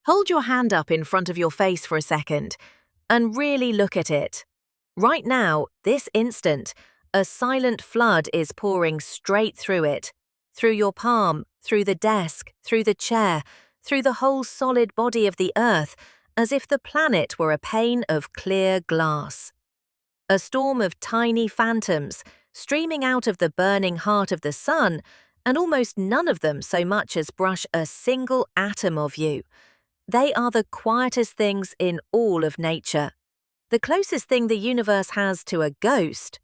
Hold your hand up in front of your face for a second and really look at it. Right now, this instant, a silent flood is pouring straight through it, through your palm, through the desk, through the chair, through the whole solid body of the Earth, as if the planet were a pane of clear glass. A storm of tiny phantoms streaming out of the burning heart of the sun, and almost none of them so much as brush a single atom of you. They are the quietest things in all of nature, the closest thing the universe has to a ghost.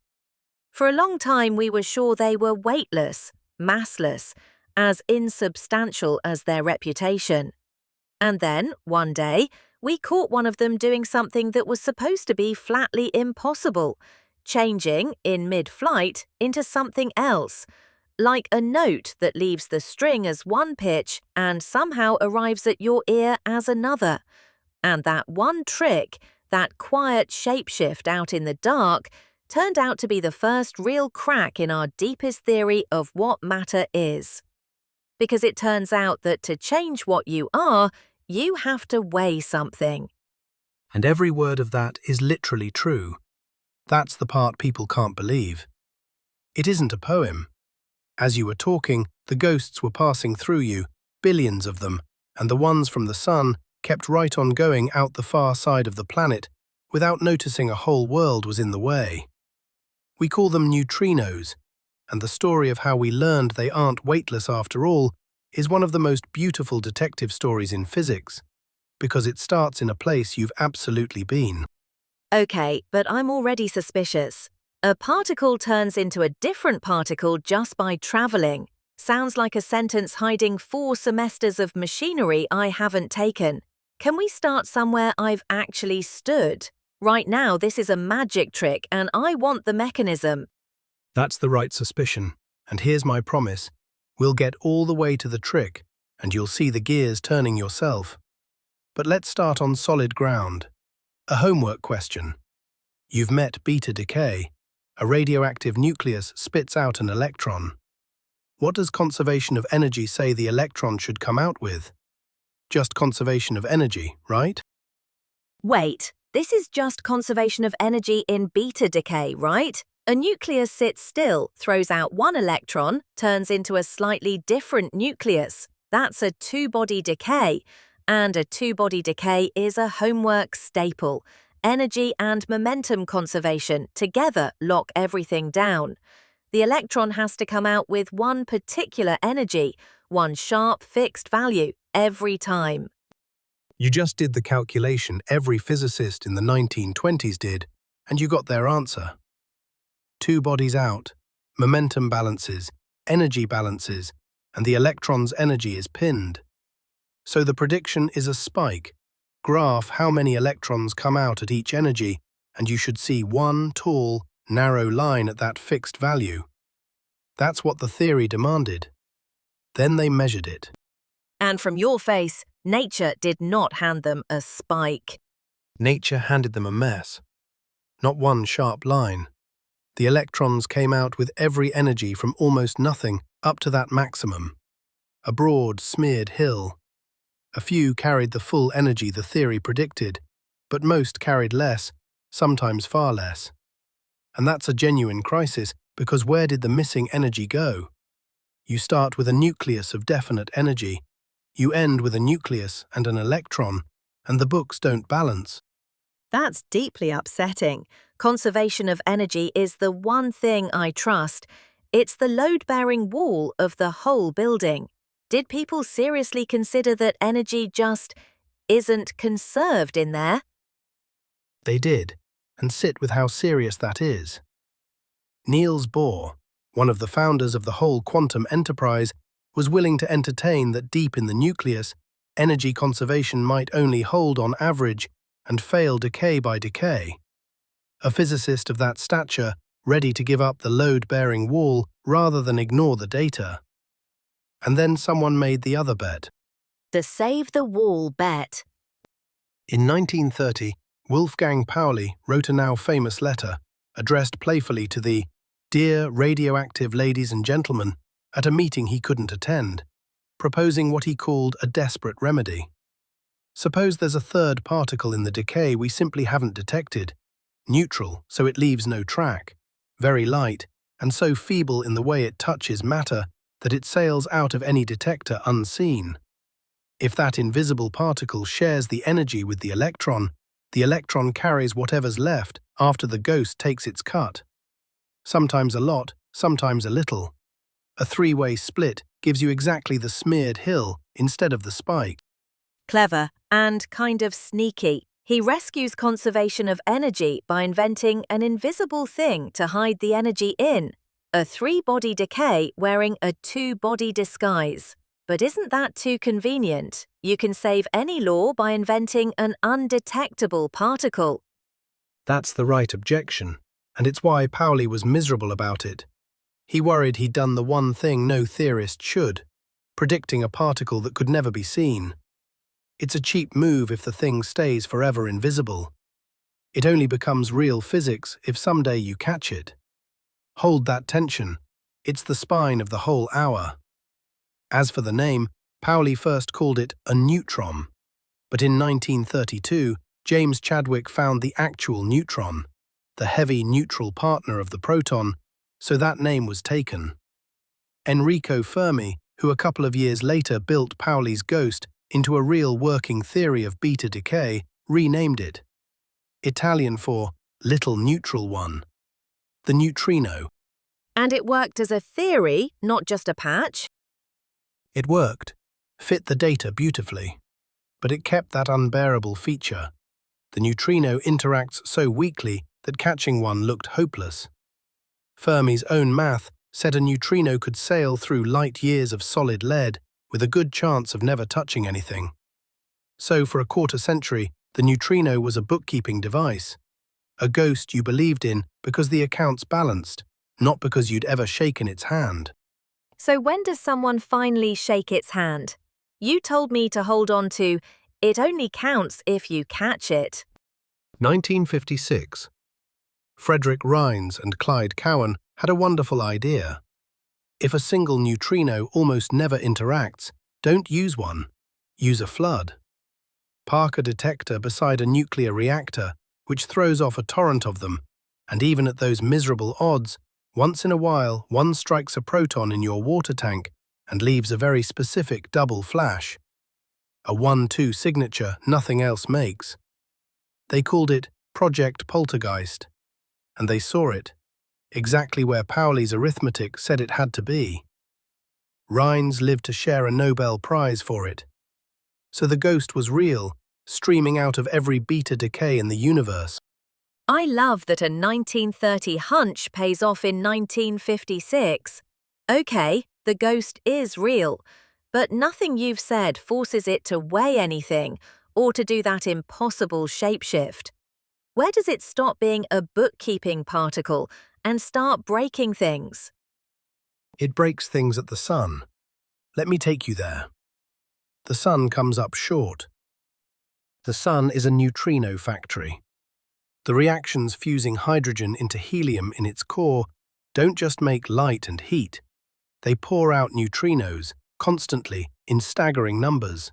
For a long time we were sure they were weightless, massless, as insubstantial as their reputation. And then, one day, we caught one of them doing something that was supposed to be flatly impossible, changing, in mid-flight, into something else, like a note that leaves the string as one pitch and somehow arrives at your ear as another. And that one trick, that quiet shapeshift out in the dark, turned out to be the first real crack in our deepest theory of what matter is. Because it turns out that to change what you are, you have to weigh something. And every word of that is literally true. That's the part people can't believe. It isn't a poem. As you were talking, the ghosts were passing through you, billions of them, and the ones from the sun kept right on going out the far side of the planet without noticing a whole world was in the way. We call them neutrinos, and the story of how we learned they aren't weightless after all is one of the most beautiful detective stories in physics, because it starts in a place you've absolutely been. Okay, but I'm already suspicious. A particle turns into a different particle just by traveling. Sounds like a sentence hiding 4 semesters of machinery I haven't taken. Can we start somewhere I've actually stood? Right now, this is a magic trick, and I want the mechanism. That's the right suspicion, and here's my promise. We'll get all the way to the trick, and you'll see the gears turning yourself. But let's start on solid ground. A homework question. You've met beta decay. A radioactive nucleus spits out an electron. What does conservation of energy say the electron should come out with? Just conservation of energy, right? Wait, this is just conservation of energy in beta decay, right? A nucleus sits still, throws out one electron, turns into a slightly different nucleus. That's a two-body decay. And a two-body decay is a homework staple. Energy and momentum conservation together lock everything down. The electron has to come out with one particular energy, one sharp fixed value, every time. You just did the calculation every physicist in the 1920s did, and you got their answer. Two bodies out, momentum balances, energy balances, and the electron's energy is pinned. So the prediction is a spike. Graph how many electrons come out at each energy, and you should see one tall, narrow line at that fixed value. That's what the theory demanded. Then they measured it. And from your face, nature did not hand them a spike. Nature handed them a mess. Not one sharp line. The electrons came out with every energy from almost nothing up to that maximum. A broad, smeared hill. A few carried the full energy the theory predicted, but most carried less, sometimes far less. And that's a genuine crisis, because where did the missing energy go? You start with a nucleus of definite energy. You end with a nucleus and an electron, and the books don't balance. That's deeply upsetting. Conservation of energy is the one thing I trust. It's the load-bearing wall of the whole building. Did people seriously consider that energy just isn't conserved in there? They did, and sit with how serious that is. Niels Bohr, one of the founders of the whole quantum enterprise, was willing to entertain that deep in the nucleus, energy conservation might only hold on average and fail decay by decay. A physicist of that stature, ready to give up the load-bearing wall rather than ignore the data. And then someone made the other bet. The Save the Wall bet. In 1930, Wolfgang Pauli wrote a now famous letter, addressed playfully to the "Dear radioactive ladies and gentlemen," at a meeting he couldn't attend, proposing what he called a desperate remedy. Suppose there's a third particle in the decay we simply haven't detected, neutral, so it leaves no track, very light, and so feeble in the way it touches matter that it sails out of any detector unseen. If that invisible particle shares the energy with the electron carries whatever's left after the ghost takes its cut. Sometimes a lot, sometimes a little. A three-way split gives you exactly the smeared hill instead of the spike. Clever and kind of sneaky. He rescues conservation of energy by inventing an invisible thing to hide the energy in, a three-body decay wearing a two-body disguise. But isn't that too convenient? You can save any law by inventing an undetectable particle. That's the right objection, and it's why Pauli was miserable about it. He worried he'd done the one thing no theorist should, predicting a particle that could never be seen. It's a cheap move if the thing stays forever invisible. It only becomes real physics if someday you catch it. Hold that tension. It's the spine of the whole hour. As for the name, Pauli first called it a neutron. But in 1932, James Chadwick found the actual neutron, the heavy neutral partner of the proton, so that name was taken. Enrico Fermi, who a couple of years later built Pauli's ghost into a real working theory of beta decay, renamed it. Italian for little neutral one. The neutrino. And it worked as a theory, not just a patch. It worked, fit the data beautifully, but it kept that unbearable feature. The neutrino interacts so weakly that catching one looked hopeless. Fermi's own math said a neutrino could sail through light years of solid lead with a good chance of never touching anything. So for a quarter century, the neutrino was a bookkeeping device, a ghost you believed in because the accounts balanced, not because you'd ever shaken its hand. So when does someone finally shake its hand? You told me to hold on to, it only counts if you catch it. 1956. Frederick Rines and Clyde Cowan had a wonderful idea. If a single neutrino almost never interacts, don't use one. Use a flood. Park a detector beside a nuclear reactor, which throws off a torrent of them, and even at those miserable odds, once in a while one strikes a proton in your water tank and leaves a very specific double flash. A 1-2 signature nothing else makes. They called it Project Poltergeist, and they saw it, exactly where Pauli's arithmetic said it had to be. Rines lived to share a Nobel Prize for it. So the ghost was real, streaming out of every beta decay in the universe. I love that a 1930 hunch pays off in 1956. Okay, the ghost is real, but nothing you've said forces it to weigh anything or to do that impossible shapeshift. Where does it stop being a bookkeeping particle and start breaking things? It breaks things at the sun. Let me take you there. The sun comes up short. The sun is a neutrino factory. The reactions fusing hydrogen into helium in its core don't just make light and heat. They pour out neutrinos, constantly, in staggering numbers.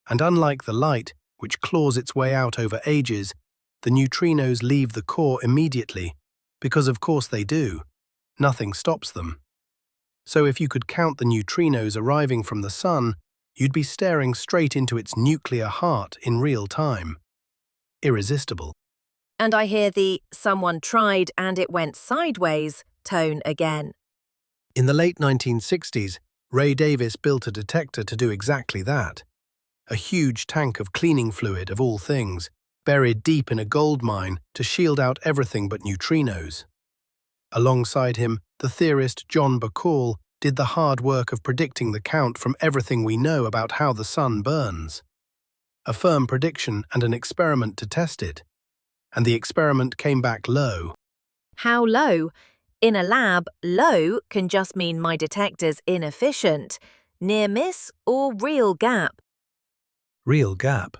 And unlike the light, which claws its way out over ages, the neutrinos leave the core immediately, because of course they do. Nothing stops them. So if you could count the neutrinos arriving from the sun, you'd be staring straight into its nuclear heart in real time. Irresistible. And I hear the "someone tried and it went sideways" tone again. In the late 1960s, Ray Davis built a detector to do exactly that. A huge tank of cleaning fluid, of all things, buried deep in a gold mine to shield out everything but neutrinos. Alongside him, the theorist John Bacall did the hard work of predicting the count from everything we know about how the sun burns. A firm prediction and an experiment to test it. And the experiment came back low. How low? In a lab, low can just mean my detector's inefficient, near miss, or real gap. Real gap.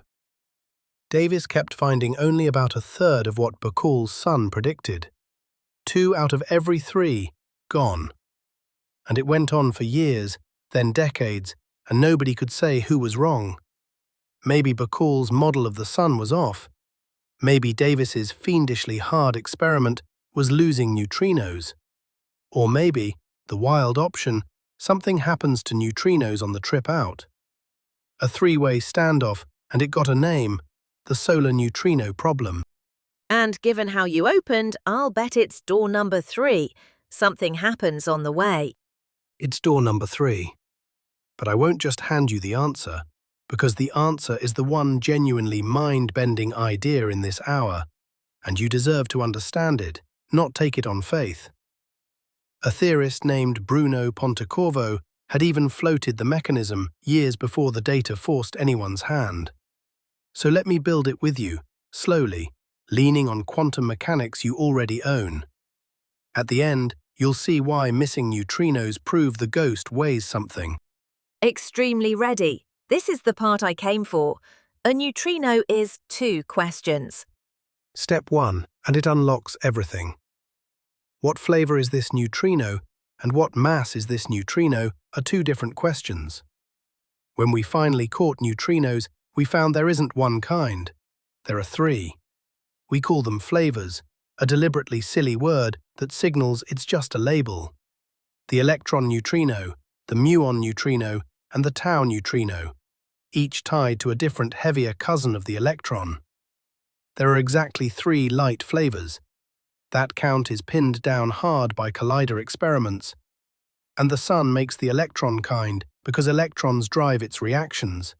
Davis kept finding only about a third of what Bacall's sun predicted. 2 out of every 3 gone. And it went on for years, then decades, and nobody could say who was wrong. Maybe Bacall's model of the sun was off. Maybe Davis's fiendishly hard experiment was losing neutrinos. Or maybe, the wild option, something happens to neutrinos on the trip out. A three-way standoff, and it got a name, the solar neutrino problem. And given how you opened, I'll bet it's door number 3. Something happens on the way. It's door number 3. But I won't just hand you the answer, because the answer is the one genuinely mind-bending idea in this hour, and you deserve to understand it, not take it on faith. A theorist named Bruno Pontecorvo had even floated the mechanism years before the data forced anyone's hand. So let me build it with you, slowly, leaning on quantum mechanics you already own. At the end, you'll see why missing neutrinos prove the ghost weighs something. Extremely ready. This is the part I came for. A neutrino is 2 questions. Step 1, and it unlocks everything. What flavor is this neutrino, and what mass is this neutrino are 2 different questions. When we finally caught neutrinos, we found there isn't one kind. There are 3. We call them flavors, a deliberately silly word that signals it's just a label. The electron neutrino, the muon neutrino, and the tau neutrino, each tied to a different heavier cousin of the electron. There are exactly 3 light flavors. That count is pinned down hard by collider experiments. And the sun makes the electron kind because electrons drive its reactions.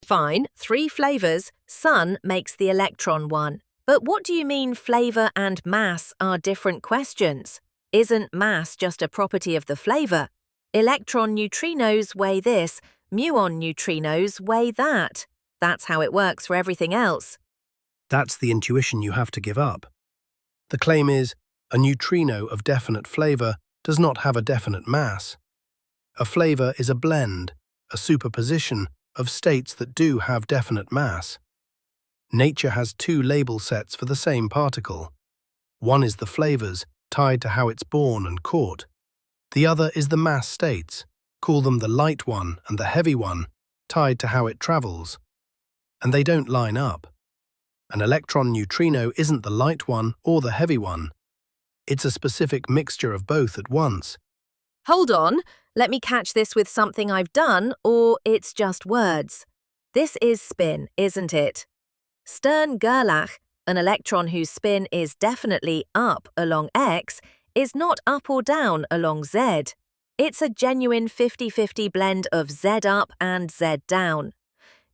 Fine, 3 flavors, sun makes the electron one. But what do you mean flavor and mass are different questions? Isn't mass just a property of the flavor? Electron neutrinos weigh this, muon neutrinos weigh that. That's how it works for everything else. That's the intuition you have to give up. The claim is, a neutrino of definite flavor does not have a definite mass. A flavor is a blend, a superposition of states that do have definite mass. Nature has 2 label sets for the same particle. One is the flavors, tied to how it's born and caught. The other is the mass states, call them the light one and the heavy one, tied to how it travels. And they don't line up. An electron neutrino isn't the light one or the heavy one. It's a specific mixture of both at once. Hold on, let me catch this with something I've done, or it's just words. This is spin, isn't it? Stern-Gerlach, an electron whose spin is definitely up along X, is not up or down along Z. It's a genuine 50-50 blend of Z up and Z down.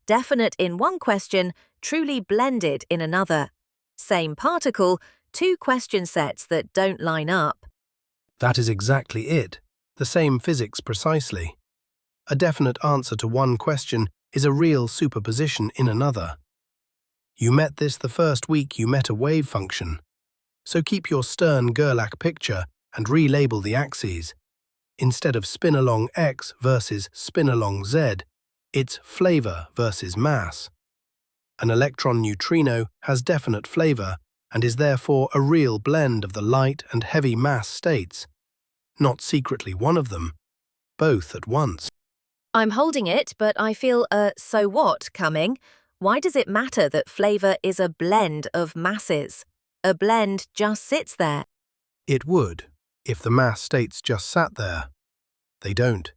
Definite in one question, truly blended in another. Same particle, 2 question sets that don't line up. That is exactly it. The same physics precisely. A definite answer to one question is a real superposition in another. You met this the first week you met a wave function. So keep your Stern-Gerlach picture and relabel the axes. Instead of spin along X versus spin along Z, it's flavor versus mass. An electron neutrino has definite flavor and is therefore a real blend of the light and heavy mass states. Not secretly one of them, both at once. I'm holding it, but I feel a so what coming. Why does it matter that flavor is a blend of masses? A blend just sits there. It would, if the mass states just sat there. They don't.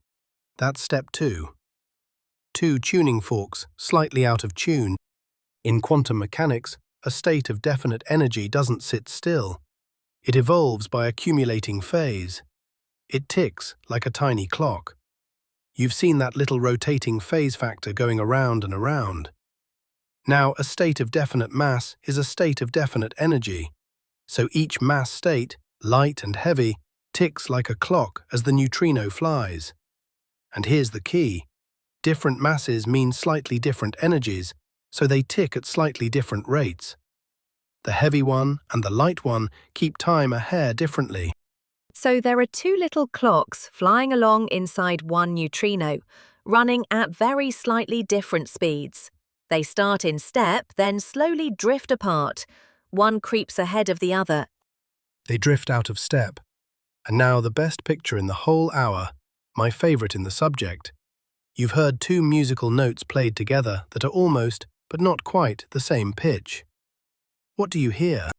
That's step 2. 2 tuning forks slightly out of tune. In quantum mechanics, a state of definite energy doesn't sit still. It evolves by accumulating phase. It ticks like a tiny clock. You've seen that little rotating phase factor going around and around. Now, a state of definite mass is a state of definite energy. So each mass state, light and heavy, ticks like a clock as the neutrino flies. And here's the key. Different masses mean slightly different energies, so they tick at slightly different rates. The heavy one and the light one keep time a hair differently. So there are 2 little clocks flying along inside one neutrino, running at very slightly different speeds. They start in step, then slowly drift apart. One creeps ahead of the other. They drift out of step. And now the best picture in the whole hour, my favorite in the subject. You've heard two musical notes played together that are almost, but not quite, the same pitch. What do you hear?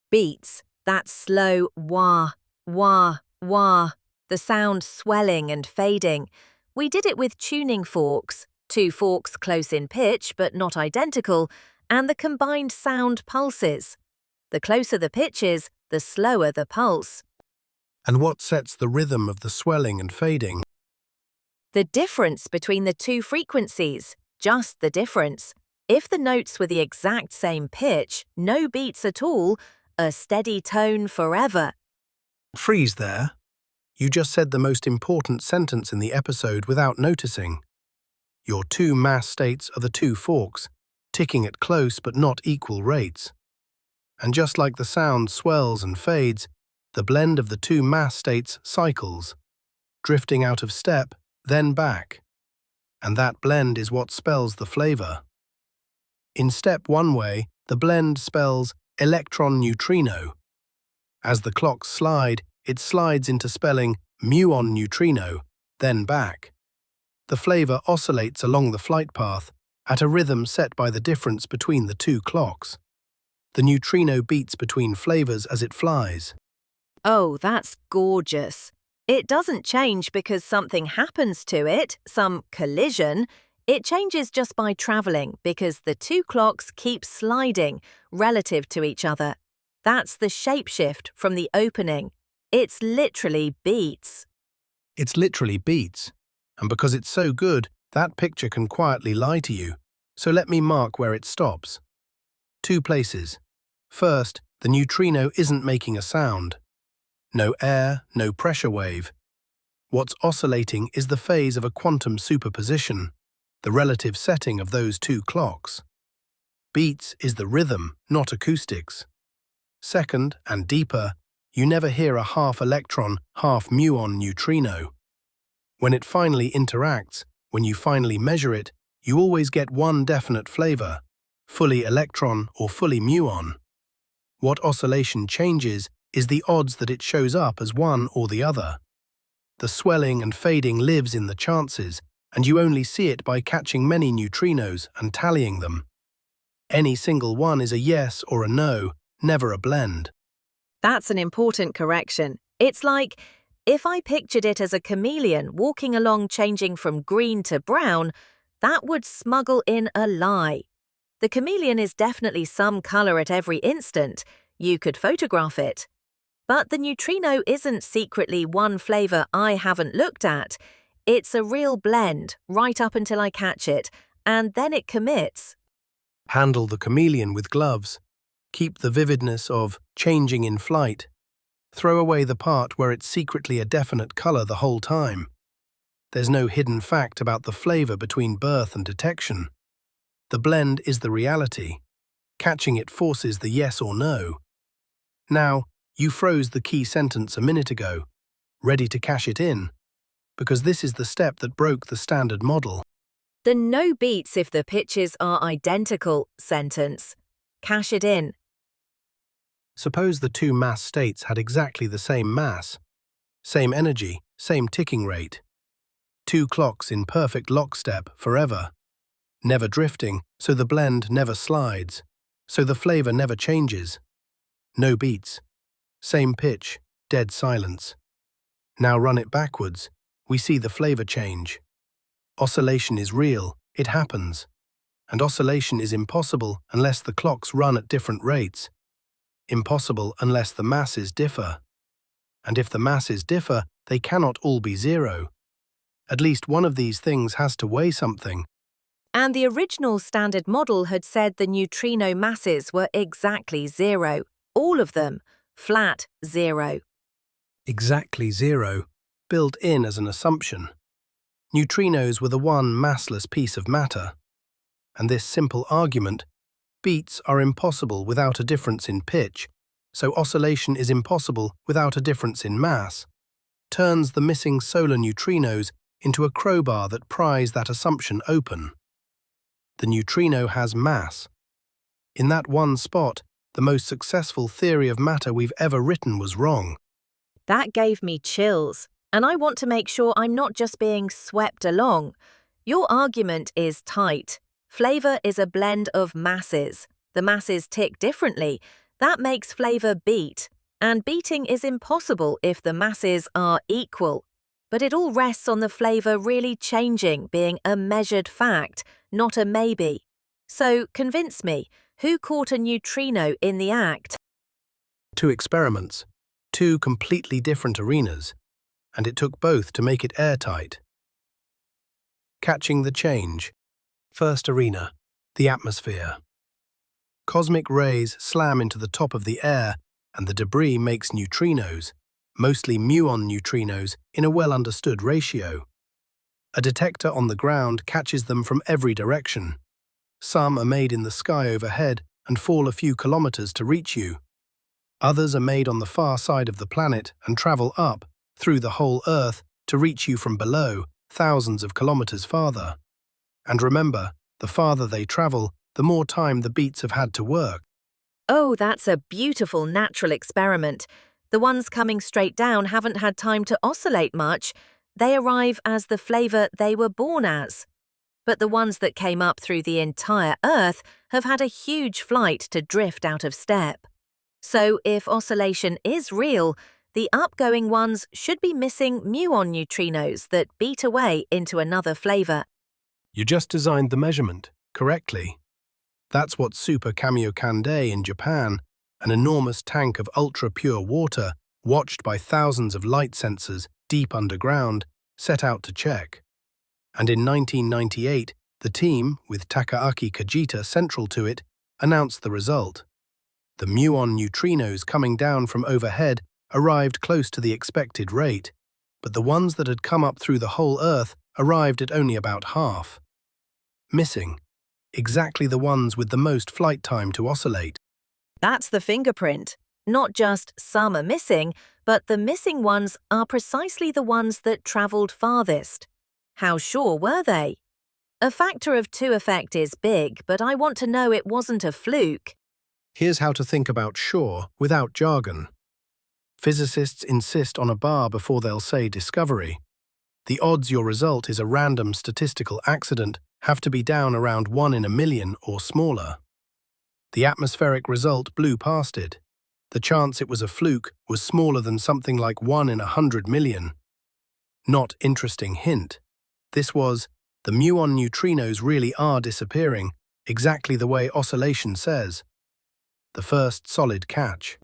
Beats, that slow wah, wah, wah, the sound swelling and fading. We did it with tuning forks, two forks close in pitch but not identical, and the combined sound pulses. The closer the pitch is, the slower the pulse. And what sets the rhythm of the swelling and fading? The difference between the two frequencies, just the difference. If the notes were the exact same pitch, no beats at all, a steady tone forever. Freeze there. You just said the most important sentence in the episode without noticing. Your two mass states are the two forks, ticking at close but not equal rates. And just like the sound swells and fades, the blend of the two mass states cycles, drifting out of step, then back. And that blend is what spells the flavor. In step one way, the blend spells electron neutrino. As the clocks slide, it slides into spelling muon neutrino, then back. The flavor oscillates along the flight path at a rhythm set by the difference between the two clocks. The neutrino beats between flavors as it flies. Oh, that's gorgeous. It doesn't change because something happens to it, some collision. It changes just by traveling because the two clocks keep sliding relative to each other. That's the shapeshift from the opening. It's literally beats. It's literally beats. And because it's so good, that picture can quietly lie to you. So let me mark where it stops. Two places. First, the neutrino isn't making a sound. No air, no pressure wave. What's oscillating is the phase of a quantum superposition, the relative setting of those two clocks. Beats is the rhythm, not acoustics. Second, and deeper, you never hear a half electron, half muon neutrino. When it finally interacts, when you finally measure it, you always get one definite flavor, fully electron or fully muon. What oscillation changes is the odds that it shows up as one or the other. The swelling and fading lives in the chances, and you only see it by catching many neutrinos and tallying them. Any single one is a yes or a no, never a blend. That's an important correction. It's like, if I pictured it as a chameleon walking along changing from green to brown, that would smuggle in a lie. The chameleon is definitely some color at every instant. You could photograph it. But the neutrino isn't secretly one flavor I haven't looked at. It's a real blend, right up until I catch it, and then it commits. Handle the chameleon with gloves. Keep the vividness of changing in flight. Throw away the part where it's secretly a definite color the whole time. There's no hidden fact about the flavor between birth and detection. The blend is the reality. Catching it forces the yes or no. Now, you froze the key sentence a minute ago, ready to cash it in, because this is the step that broke the standard model. The no beats if the pitches are identical sentence. Cash it in. Suppose the two mass states had exactly the same mass, same energy, same ticking rate. Two clocks in perfect lockstep forever. Never drifting, so the blend never slides, so the flavor never changes. No beats. Same pitch, dead silence. Now run it backwards. We see the flavor change. Oscillation is real, it happens. And oscillation is impossible unless the clocks run at different rates. Impossible unless the masses differ. And if the masses differ, they cannot all be zero. At least one of these things has to weigh something. And the original standard model had said the neutrino masses were exactly zero. All of them. Flat zero. Exactly zero, built in as an assumption. Neutrinos were the one massless piece of matter. And this simple argument, beats are impossible without a difference in pitch, so oscillation is impossible without a difference in mass, turns the missing solar neutrinos into a crowbar that pries that assumption open. The neutrino has mass. In that one spot, the most successful theory of matter we've ever written was wrong. That gave me chills. and I want to make sure I'm not just being swept along. Your argument is tight. Flavor is a blend of masses. The masses tick differently. That makes flavor beat, and beating is impossible if the masses are equal. But it all rests on the flavor really changing, being a measured fact, not a maybe. So convince me, who caught a neutrino in the act? 2 experiments, 2 completely different arenas, and it took both to make it airtight. Catching the change. First arena, the atmosphere. Cosmic rays slam into the top of the air, and the debris makes neutrinos, mostly muon neutrinos, in a well-understood ratio. A detector on the ground catches them from every direction. Some are made in the sky overhead and fall a few kilometers to reach you. Others are made on the far side of the planet and travel up, through the whole Earth, to reach you from below, thousands of kilometers farther. And remember, the farther they travel, the more time the beats have had to work. Oh, that's a beautiful natural experiment. The ones coming straight down haven't had time to oscillate much. They arrive as the flavor they were born as. But the ones that came up through the entire Earth have had a huge flight to drift out of step. So if oscillation is real, the upgoing ones should be missing muon neutrinos that beat away into another flavor. You just designed the measurement correctly. That's what Super-Kamiokande in Japan, an enormous tank of ultra-pure water, watched by thousands of light sensors deep underground, set out to check. And in 1998, the team, with Takaaki Kajita central to it, announced the result. The muon neutrinos coming down from overhead arrived close to the expected rate, but the ones that had come up through the whole Earth arrived at only about half. Missing. Exactly the ones with the most flight time to oscillate. That's the fingerprint. Not just some are missing, but the missing ones are precisely the ones that travelled farthest. How sure were they? A factor of 2 effect is big, but I want to know it wasn't a fluke. Here's how to think about sure without jargon. Physicists insist on a bar before they'll say discovery. The odds your result is a random statistical accident have to be down around 1 in a million or smaller. The atmospheric result blew past it. The chance it was a fluke was smaller than something like 1 in 100 million. Not interesting hint. This was, the muon neutrinos really are disappearing, exactly the way oscillation says. The first solid catch.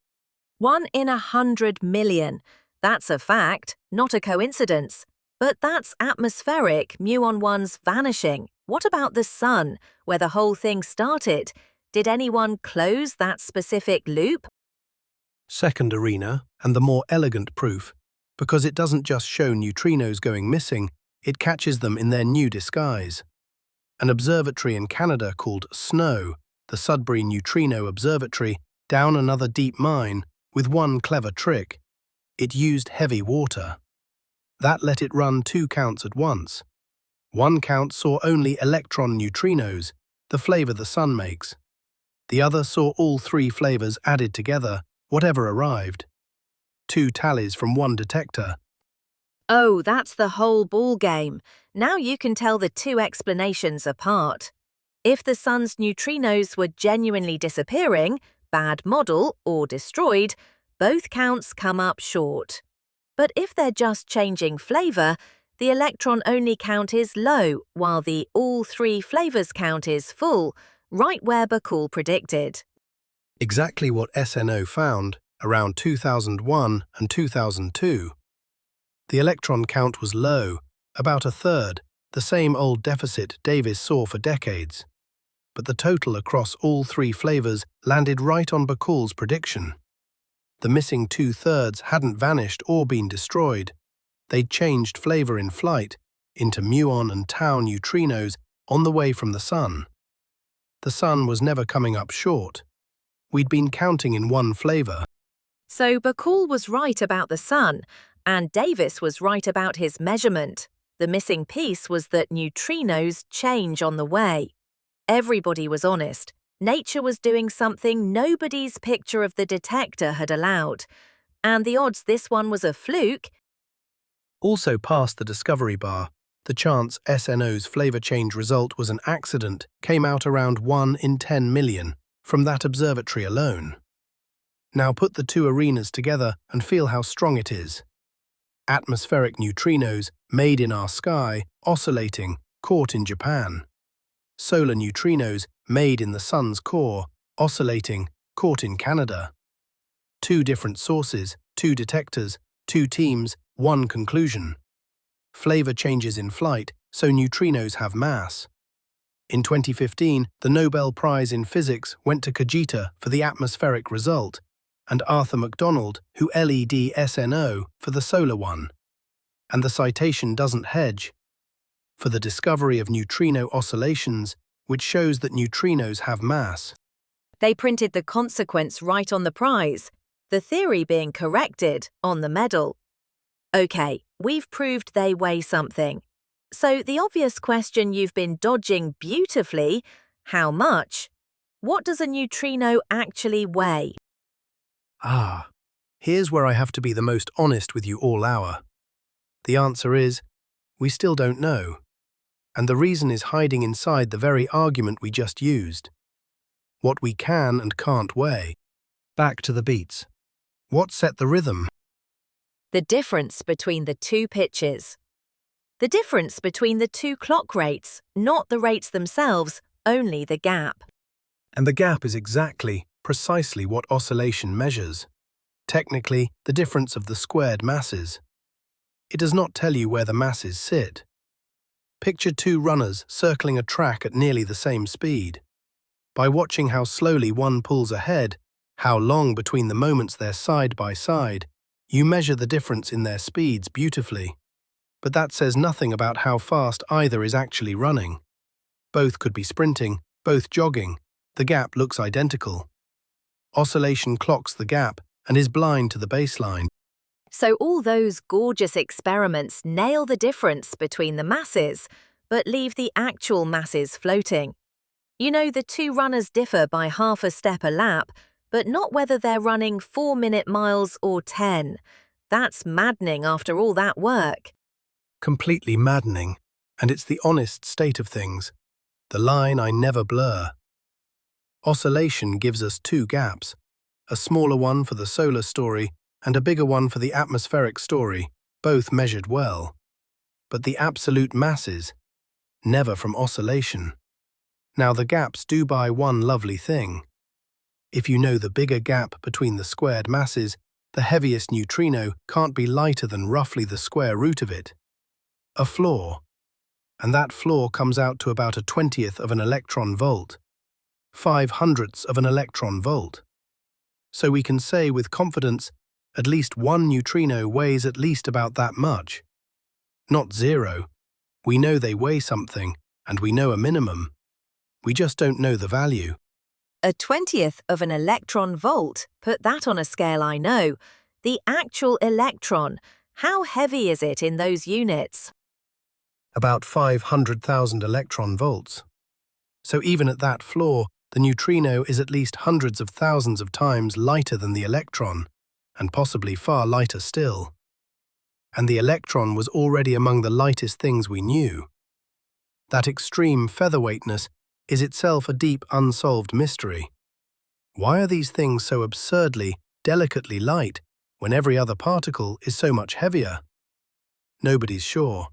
1 in 100 million. That's a fact, not a coincidence. But that's atmospheric muon ones vanishing. What about the sun, where the whole thing started? Did anyone close that specific loop? Second arena, and the more elegant proof, because it doesn't just show neutrinos going missing, it catches them in their new disguise. An observatory in Canada called SNOW, the Sudbury Neutrino Observatory, down another deep mine, with one clever trick. It used heavy water. That let it run 2 counts at once. One count saw only electron neutrinos, the flavor the sun makes. The other saw all 3 flavors added together, whatever arrived. 2 tallies from one detector. Oh, that's the whole ball game. Now you can tell the 2 explanations apart. If the sun's neutrinos were genuinely disappearing, bad model, or destroyed, both counts come up short. But if they're just changing flavor, the electron-only count is low, while the all 3 flavors count is full, right where Bacall predicted. Exactly what SNO found around 2001 and 2002. The electron count was low, about a third, the same old deficit Davis saw for decades. But the total across all 3 flavors landed right on Bacall's prediction. The missing 2/3 hadn't vanished or been destroyed. They'd changed flavor in flight into muon and tau neutrinos on the way from the sun. The sun was never coming up short. We'd been counting in one flavor. So Bacall was right about the sun, and Davis was right about his measurement. The missing piece was that neutrinos change on the way. Everybody was honest. Nature was doing something nobody's picture of the detector had allowed. And the odds this one was a fluke Also past the discovery bar, the chance SNO's flavor change result was an accident came out around 1 in 10 million from that observatory alone. Now put the two arenas together and feel how strong it is. Atmospheric neutrinos made in our sky, oscillating, caught in Japan. Solar neutrinos made in the sun's core, oscillating, caught in Canada. Two different sources, two detectors, two teams, one conclusion. Flavor changes in flight, so neutrinos have mass. In 2015, the Nobel Prize in Physics went to Kajita for the atmospheric result, and Arthur MacDonald, who LED SNO, for the solar one. And the citation doesn't hedge. For the discovery of neutrino oscillations, which shows that neutrinos have mass. They printed the consequence right on the prize, the theory being corrected on the medal. Okay, we've proved they weigh something. So the obvious question you've been dodging beautifully, how much? What does a neutrino actually weigh? Here's where I have to be the most honest with you all hour. The answer is, we still don't know. And the reason is hiding inside the very argument we just used. What we can and can't weigh. Back to the beats. What set the rhythm? The difference between the two pitches. The difference between the two clock rates, not the rates themselves, only the gap. And the gap is precisely what oscillation measures. Technically, the difference of the squared masses. It does not tell you where the masses sit. Picture two runners circling a track at nearly the same speed. By watching how slowly one pulls ahead, how long between the moments they're side by side, you measure the difference in their speeds beautifully. But that says nothing about how fast either is actually running. Both could be sprinting, both jogging. The gap looks identical. Oscillation clocks the gap and is blind to the baseline. So all those gorgeous experiments nail the difference between the masses, but leave the actual masses floating. You know, the two runners differ by half a step a lap, but not whether they're running 4-minute miles or 10. That's maddening after all that work. Completely maddening, and it's the honest state of things. The line I never blur. Oscillation gives us two gaps, a smaller one for the solar story and a bigger one for the atmospheric story, both measured well. But the absolute masses, never from oscillation. Now the gaps do buy one lovely thing. If you know the bigger gap between the squared masses, the heaviest neutrino can't be lighter than roughly the square root of it. A flaw. And that flaw comes out to about a 20th of an electron volt. 5/100ths of an electron volt. So we can say with confidence, at least one neutrino weighs at least about that much. Not zero. We know they weigh something, and we know a minimum. We just don't know the value. A 20th of an electron volt, put that on a scale I know. The actual electron, how heavy is it in those units? About 500,000 electron volts. So even at that flaw, the neutrino is at least hundreds of thousands of times lighter than the electron, and possibly far lighter still. And the electron was already among the lightest things we knew. That extreme featherweightness is itself a deep unsolved mystery. Why are these things so absurdly, delicately light when every other particle is so much heavier? Nobody's sure.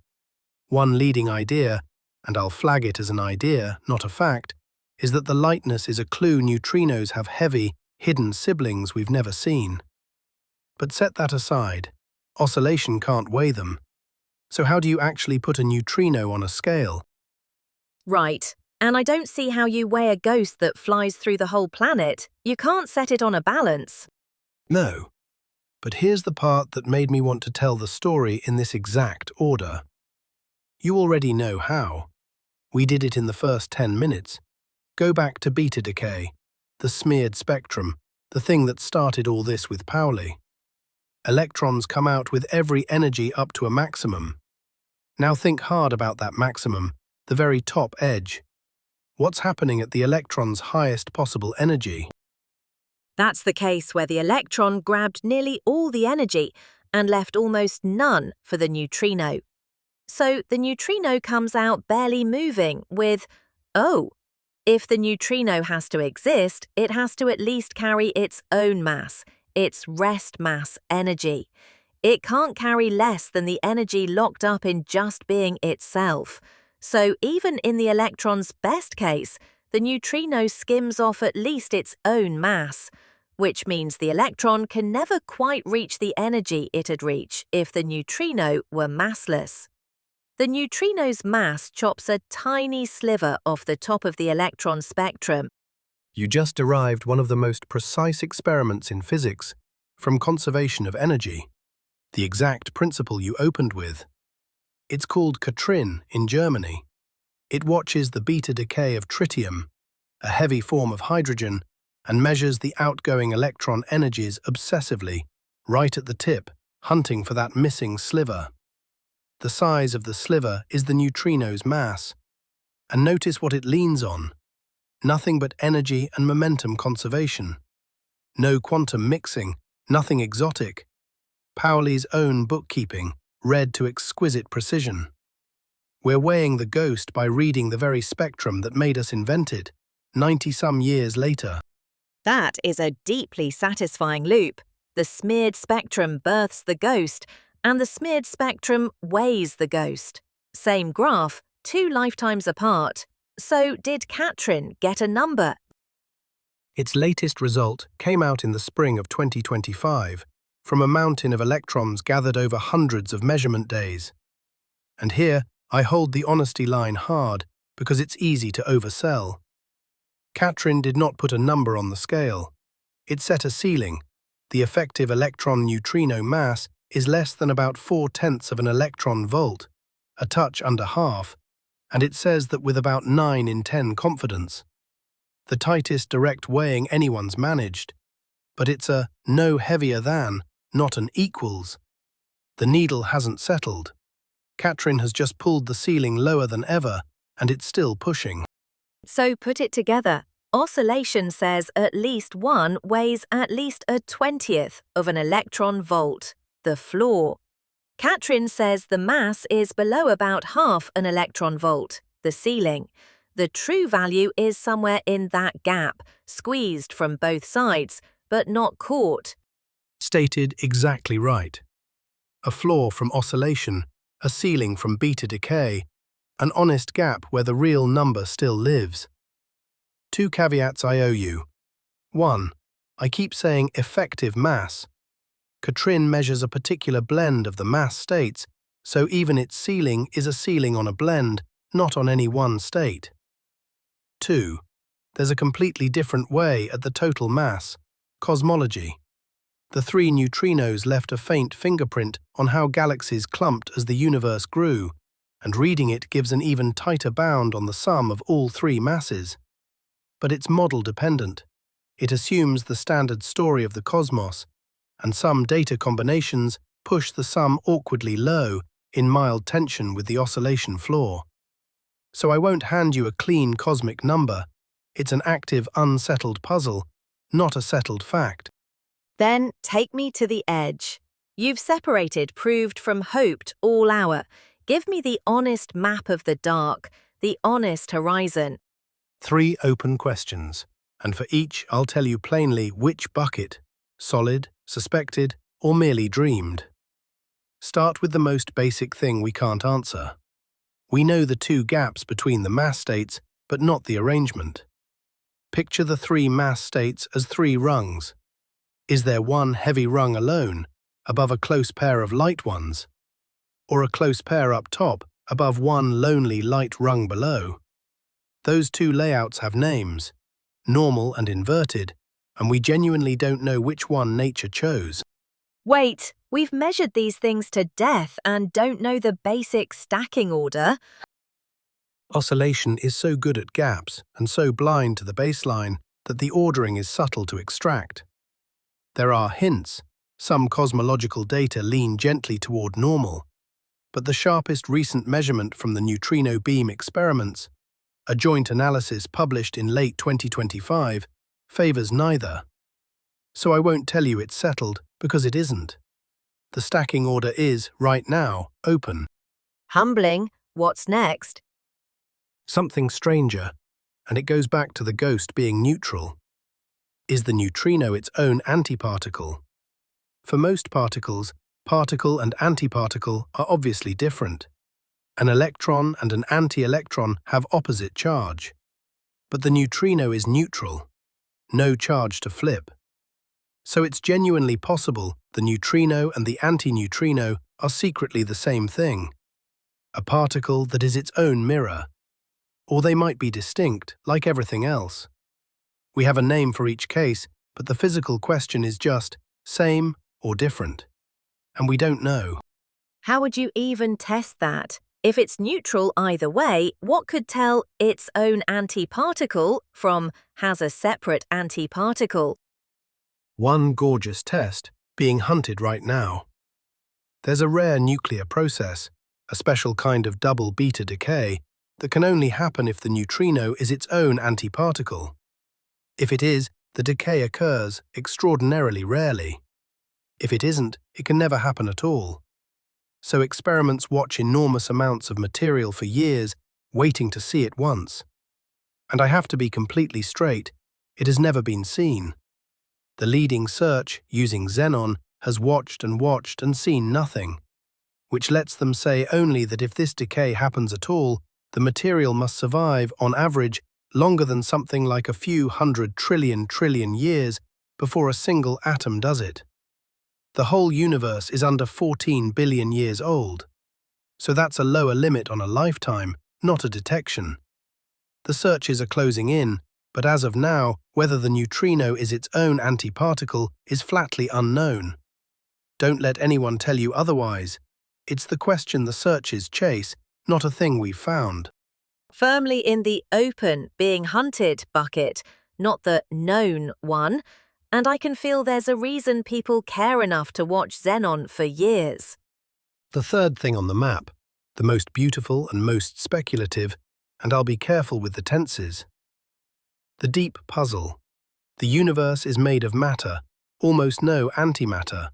One leading idea, and I'll flag it as an idea, not a fact, is that the lightness is a clue neutrinos have heavy, hidden siblings we've never seen. But set that aside. Oscillation can't weigh them. So how do you actually put a neutrino on a scale? Right. And I don't see how you weigh a ghost that flies through the whole planet. You can't set it on a balance. No. But here's the part that made me want to tell the story in this exact order. You already know how. We did it in the first 10 minutes. Go back to beta decay, the smeared spectrum, the thing that started all this with Pauli. Electrons come out with every energy up to a maximum. Now think hard about that maximum, the very top edge. What's happening at the electron's highest possible energy? That's the case where the electron grabbed nearly all the energy and left almost none for the neutrino. So the neutrino comes out barely moving with, oh, if the neutrino has to exist, it has to at least carry its own mass, its rest mass energy. It can't carry less than the energy locked up in just being itself. So even in the electron's best case, the neutrino skims off at least its own mass, which means the electron can never quite reach the energy it'd reach if the neutrino were massless. The neutrino's mass chops a tiny sliver off the top of the electron spectrum. You just derived one of the most precise experiments in physics from conservation of energy, the exact principle you opened with. It's called Catrin in Germany. It watches the beta decay of tritium, a heavy form of hydrogen, and measures the outgoing electron energies obsessively, right at the tip, hunting for that missing sliver. The size of the sliver is the neutrino's mass. And notice what it leans on. Nothing but energy and momentum conservation. No quantum mixing, nothing exotic. Paoli's own bookkeeping, read to exquisite precision. We're weighing the ghost by reading the very spectrum that made us invent it, 90-some years later. That is a deeply satisfying loop. The smeared spectrum births the ghost, and the smeared spectrum weighs the ghost. Same graph, 2 lifetimes apart. So did Catrin get a number? Its latest result came out in the spring of 2025 from a mountain of electrons gathered over hundreds of measurement days. And here, I hold the honesty line hard because it's easy to oversell. Catrin did not put a number on the scale. It set a ceiling. The effective electron-neutrino mass is less than about 4/10 of an electron volt, a touch under half, and it says that with about 9 in 10 confidence. The tightest direct weighing anyone's managed, but it's a no heavier than, not an equals. The needle hasn't settled. Catrin has just pulled the ceiling lower than ever, and it's still pushing. So put it together. Oscillation says at least one weighs at least a 20th of an electron volt, the floor. Catrin says the mass is below about half an electron volt, the ceiling. The true value is somewhere in that gap, squeezed from both sides, but not caught. Stated exactly right. A floor from oscillation, a ceiling from beta decay, an honest gap where the real number still lives. 2 caveats I owe you. 1. I keep saying effective mass. Catrin measures a particular blend of the mass states, so even its ceiling is a ceiling on a blend, not on any one state. 2. There's a completely different way at the total mass, cosmology. The 3 neutrinos left a faint fingerprint on how galaxies clumped as the universe grew, and reading it gives an even tighter bound on the sum of all 3 masses. But it's model-dependent. It assumes the standard story of the cosmos, and some data combinations push the sum awkwardly low in mild tension with the oscillation floor. So I won't hand you a clean cosmic number. It's an active, unsettled puzzle, not a settled fact. Then take me to the edge. You've separated proved from hoped all hour. Give me the honest map of the dark, the honest horizon. 3 open questions, and for each I'll tell you plainly which bucket, solid, suspected, or merely dreamed. Start with the most basic thing we can't answer. We know the 2 gaps between the mass states, but not the arrangement. Picture the 3 mass states as 3 rungs. Is there one heavy rung alone, above a close pair of light ones? Or a close pair up top, above one lonely light rung below? Those 2 layouts have names, normal and inverted, and we genuinely don't know which one nature chose. Wait, we've measured these things to death and don't know the basic stacking order. Oscillation is so good at gaps and so blind to the baseline that the ordering is subtle to extract. There are hints. Some cosmological data lean gently toward normal, but the sharpest recent measurement from the neutrino beam experiments, a joint analysis published in late 2025, favors neither. So I won't tell you it's settled because it isn't. the stacking order is, right now, open. Humbling. What's next? Something stranger, and it goes back to the ghost being neutral. Is the neutrino its own antiparticle? For most particles, particle and antiparticle are obviously different. An electron and an anti-electron have opposite charge. But the neutrino is neutral, no charge to flip. So it's genuinely possible the neutrino and the antineutrino are secretly the same thing, a particle that is its own mirror. Or they might be distinct, like everything else. We have a name for each case, but the physical question is just same or different. And we don't know. How would you even test that? If it's neutral either way, what could tell its own antiparticle from has a separate antiparticle? One gorgeous test being hunted right now. There's a rare nuclear process, a special kind of double beta decay, that can only happen if the neutrino is its own antiparticle. If it is, the decay occurs extraordinarily rarely. If it isn't, it can never happen at all. So experiments watch enormous amounts of material for years, waiting to see it once. And I have to be completely straight, it has never been seen. The leading search, using xenon, has watched and seen nothing, which lets them say only that if this decay happens at all, the material must survive, on average, longer than something like a few 100 trillion years before a single atom does it. The whole universe is under 14 billion years old. So that's a lower limit on a lifetime, not a detection. The searches are closing in, but as of now, whether the neutrino is its own antiparticle is flatly unknown. Don't let anyone tell you otherwise. It's the question the searches chase, not a thing we've found. Firmly in the open, being hunted bucket, not the known one, and I can feel there's a reason people care enough to watch xenon for years. The third thing on the map, the most beautiful and most speculative, and I'll be careful with the tenses. The deep puzzle. The universe is made of matter, almost no antimatter,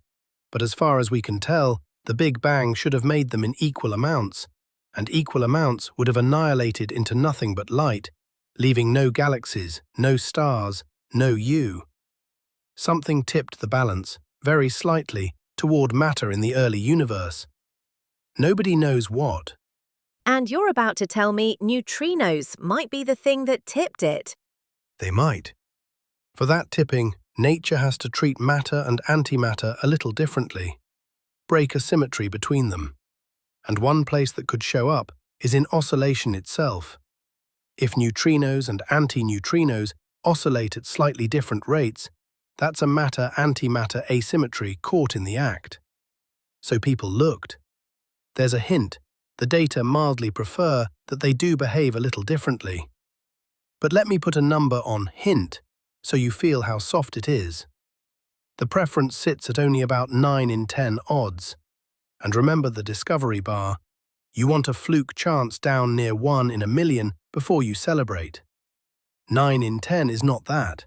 but as far as we can tell, the Big Bang should have made them in equal amounts, and equal amounts would have annihilated into nothing but light, leaving no galaxies, no stars, no you. Something tipped the balance, very slightly, toward matter in the early universe. Nobody knows what. And you're about to tell me neutrinos might be the thing that tipped it. They might. For that tipping, nature has to treat matter and antimatter a little differently, break a symmetry between them. And one place that could show up is in oscillation itself. If neutrinos and antineutrinos oscillate at slightly different rates, that's a matter-antimatter asymmetry caught in the act. So people looked. There's a hint. The data mildly prefer that they do behave a little differently. But let me put a number on hint, so you feel how soft it is. The preference sits at only about 9 in 10 odds. And remember the discovery bar. You want a fluke chance down near 1 in a million before you celebrate. 9 in 10 is not that.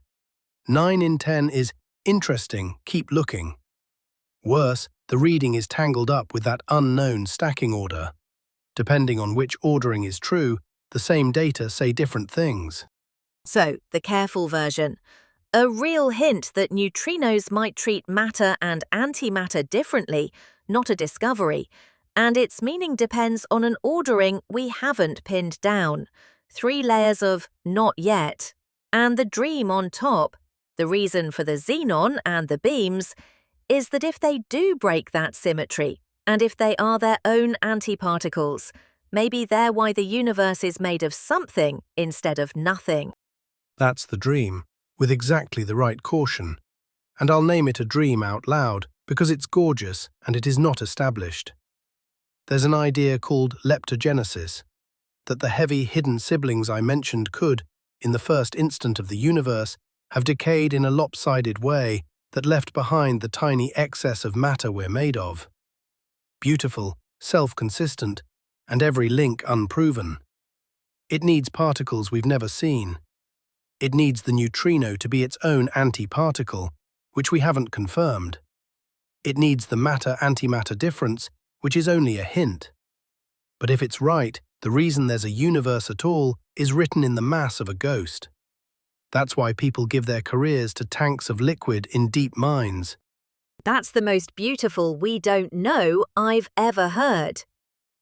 9 in 10 is interesting, keep looking. Worse, the reading is tangled up with that unknown stacking order. Depending on which ordering is true, the same data say different things. So, the careful version. A real hint that neutrinos might treat matter and antimatter differently, not a discovery, and its meaning depends on an ordering we haven't pinned down. 3 layers of not yet, and the dream on top. The reason for the xenon and the beams is that if they do break that symmetry, and if they are their own antiparticles, maybe they're why the universe is made of something instead of nothing. That's the dream, with exactly the right caution. And I'll name it a dream out loud, because it's gorgeous and it is not established. There's an idea called leptogenesis, that the heavy hidden siblings I mentioned could, in the first instant of the universe, have decayed in a lopsided way that left behind the tiny excess of matter we're made of. Beautiful, self-consistent, and every link unproven. It needs particles we've never seen. It needs the neutrino to be its own antiparticle, which we haven't confirmed. It needs the matter-antimatter difference, which is only a hint. But if it's right, the reason there's a universe at all is written in the mass of a ghost. That's why people give their careers to tanks of liquid in deep mines. That's the most beautiful we don't know I've ever heard.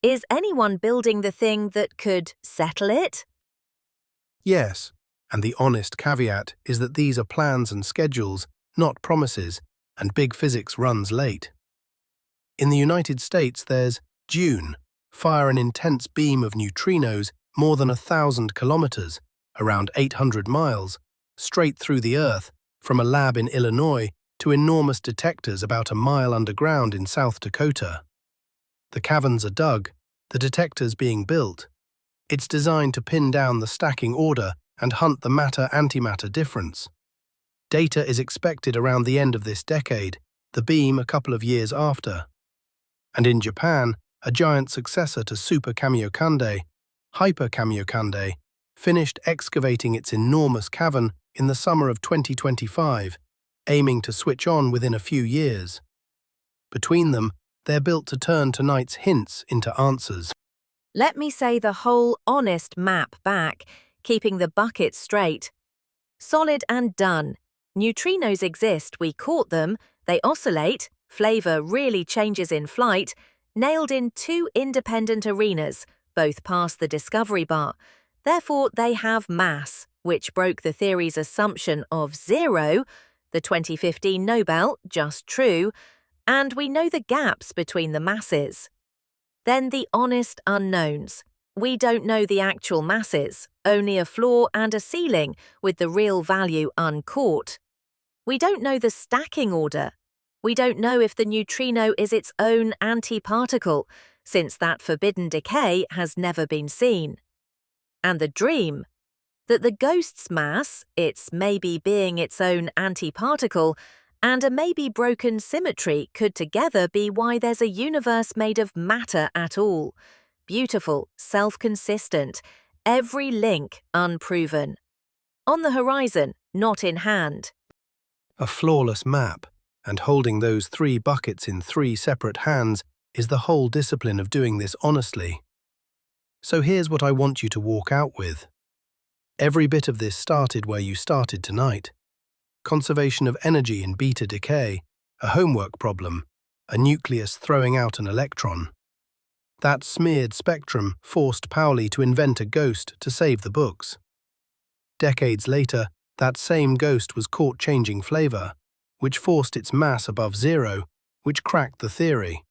Is anyone building the thing that could settle it? Yes, and the honest caveat is that these are plans and schedules, not promises, and big physics runs late. In the United States, there's June, fire an intense beam of neutrinos more than 1,000 kilometers, around 800 miles, straight through the Earth, from a lab in Illinois to enormous detectors about a mile underground in South Dakota. The caverns are dug, the detectors being built. It's designed to pin down the stacking order and hunt the matter-antimatter difference. Data is expected around the end of this decade, the beam a couple of years after. And in Japan, a giant successor to Super-Kamiokande, Hyper-Kamiokande, finished excavating its enormous cavern in the summer of 2025, aiming to switch on within a few years. Between them, they're built to turn tonight's hints into answers. Let me say the whole honest map back, keeping the bucket straight. Solid and done. Neutrinos exist, we caught them, they oscillate, flavor really changes in flight, nailed in two independent arenas, both past the discovery bar. Therefore, they have mass, which broke the theory's assumption of zero, the 2015 Nobel, just true, and we know the gaps between the masses. Then the honest unknowns. We don't know the actual masses, only a floor and a ceiling with the real value uncaught. We don't know the stacking order. We don't know if the neutrino is its own antiparticle, since that forbidden decay has never been seen. And the dream, that the ghost's mass, its maybe being its own antiparticle, and a maybe broken symmetry could together be why there's a universe made of matter at all. Beautiful, self-consistent, every link unproven. On the horizon, not in hand. A flawless map, and holding those 3 buckets in 3 separate hands is the whole discipline of doing this honestly. So here's what I want you to walk out with. Every bit of this started where you started tonight. Conservation of energy in beta decay, a homework problem, a nucleus throwing out an electron. That smeared spectrum forced Pauli to invent a ghost to save the books. Decades later, that same ghost was caught changing flavor, which forced its mass above zero, which cracked the theory.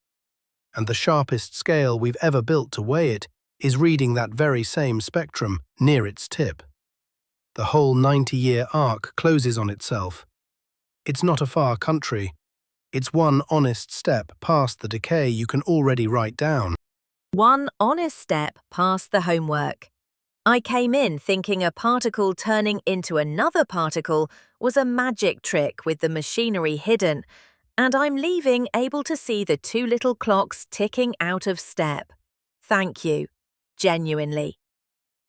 And the sharpest scale we've ever built to weigh it is reading that very same spectrum near its tip. The whole 90-year arc closes on itself. It's not a far country. It's one honest step past the decay you can already write down. One honest step past the homework. I came in thinking a particle turning into another particle was a magic trick with the machinery hidden, and I'm leaving able to see the 2 little clocks ticking out of step. Thank you. Genuinely.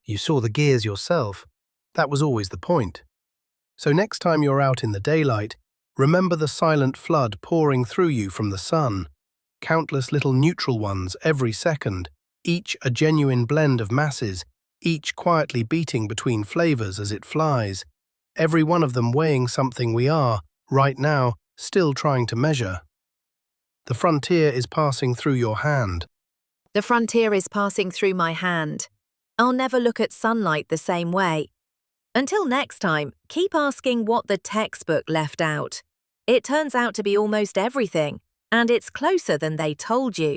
You saw the gears yourself. That was always the point. So next time you're out in the daylight, remember the silent flood pouring through you from the sun. Countless little neutral ones every second, each a genuine blend of masses, each quietly beating between flavors as it flies, every one of them weighing something we are, right now, still trying to measure. The frontier is passing through your hand. The frontier is passing through my hand. I'll never look at sunlight the same way. Until next time, keep asking what the textbook left out. It turns out to be almost everything, and it's closer than they told you.